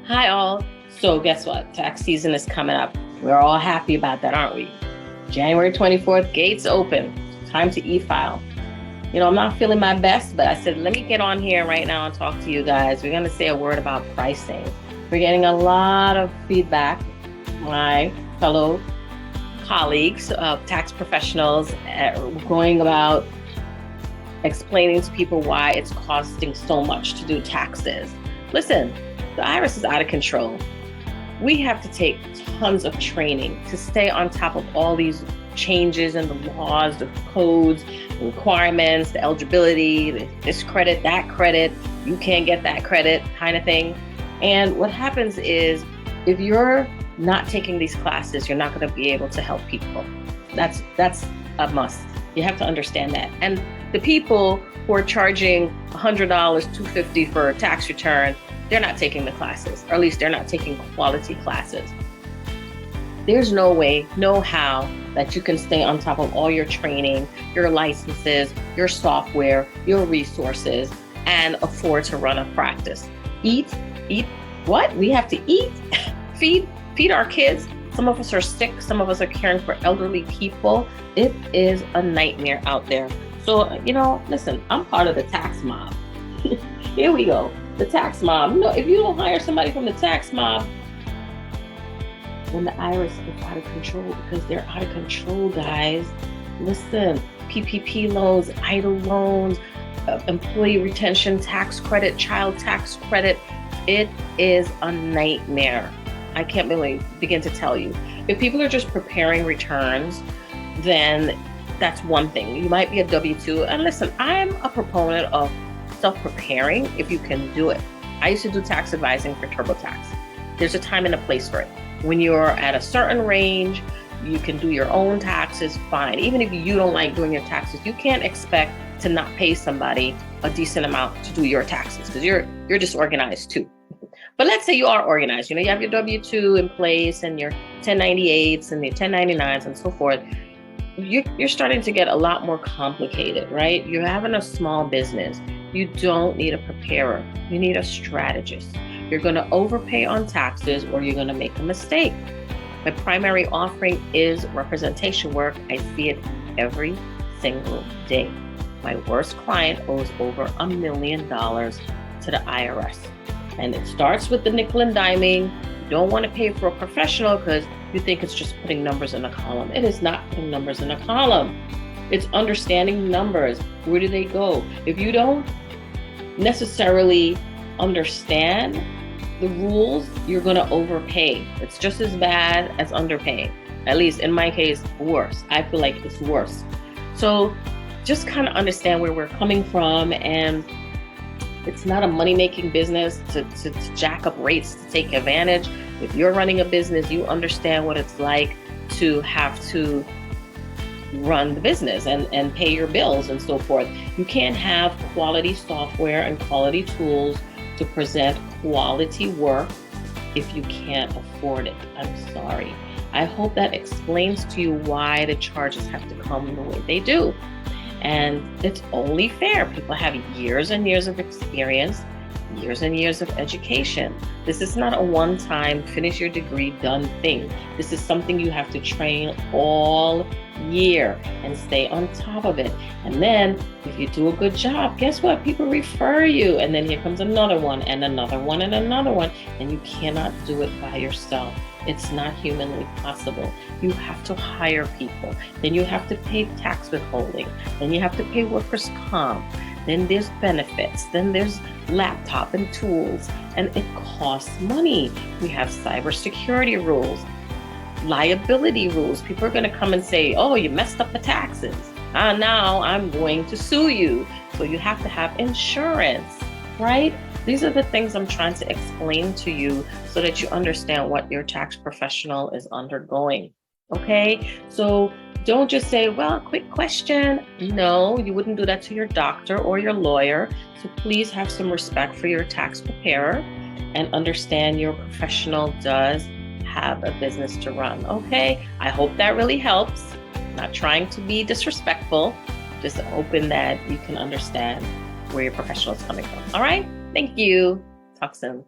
Hi all. So guess what? Tax season is coming up. We're all happy about that, aren't we? January 24th, gates open. Time to e-file. I'm not feeling my best, but I said, let me get on here right now and talk to you guys. We're going to say a word about pricing. We're getting a lot of feedback, my fellow colleagues, tax professionals, going about explaining to people why it's costing so much to do taxes. Listen, the IRS is out of control. We have to take tons of training to stay on top of all these changes in the laws, the codes, the requirements, the eligibility, this credit, that credit, you can't get that credit kind of thing. And what happens is if you're not taking these classes, you're not going to be able to help people. That's a must. You have to understand that. And the people who are charging $100, $250 for a tax return, they're not taking the classes, or at least they're not taking quality classes. There's no way, no how that you can stay on top of all your training, your licenses, your software, your resources, and afford to run a practice. Eat what? We have to eat, feed our kids. Some of us are sick. Some of us are caring for elderly people. It is a nightmare out there. So, listen, I'm part of the tax mob. Here we go. The tax mob. If you don't hire somebody from the tax mob, then the IRS is out of control, because they're out of control, guys. Listen, PPP loans, EIDL loans, employee retention tax credit, child tax credit. It is a nightmare. I can't really begin to tell you. If people are just preparing returns, then that's one thing. You might be a W-2. And listen, I'm a proponent of self-preparing if you can do it. I used to do tax advising for TurboTax. There's a time and a place for it. When you're at a certain range, you can do your own taxes, fine. Even if you don't like doing your taxes, you can't expect to not pay somebody a decent amount to do your taxes, because you're disorganized too. But let's say you are organized. You have your W-2 in place and your 1098s and your 1099s and so forth. You're starting to get a lot more complicated, right? You're having a small business. You don't need a preparer. You need a strategist. You're going to overpay on taxes, or you're going to make a mistake. My primary offering is representation work. I see it every single day. My worst client owes over $1 million to the IRS. And it starts with the nickel and diming. You don't want to pay for a professional because you think it's just putting numbers in a column. It is not putting numbers in a column. It's understanding numbers. Where do they go? If you don't necessarily understand the rules, you're going to overpay. It's just as bad as underpaying. At least in my case, worse. I feel like it's worse. So just kind of understand where we're coming from, and it's not a money-making business to jack up rates to take advantage. If you're running a business, you understand what it's like to have to run the business and pay your bills and so forth. You can't have quality software and quality tools to present quality work if you can't afford it. I'm sorry. I hope that explains to you why the charges have to come the way they do. And it's only fair. People have years and years of experience, years and years of education. This is not a one-time finish your degree done thing. This is something you have to train all year and stay on top of it. And then if you do a good job, guess what? People refer you. And then here comes another one and another one and another one. And you cannot do it by yourself. It's not humanly possible. You have to hire people. Then you have to pay tax withholding. Then you have to pay workers' comp. Then there's benefits. Then there's laptop and tools. And it costs money. We have cybersecurity rules, liability rules. People are going to come and say, oh, you messed up the taxes. Now I'm going to sue you. So you have to have insurance, right? These are the things I'm trying to explain to you so that you understand what your tax professional is undergoing. Okay? So don't just say, well, quick question. No, you wouldn't do that to your doctor or your lawyer. So please have some respect for your tax preparer and understand your professional does have a business to run. Okay? I hope that really helps. I'm not trying to be disrespectful, just hoping that you can understand where your professional is coming from. All right? Thank you. Talk soon.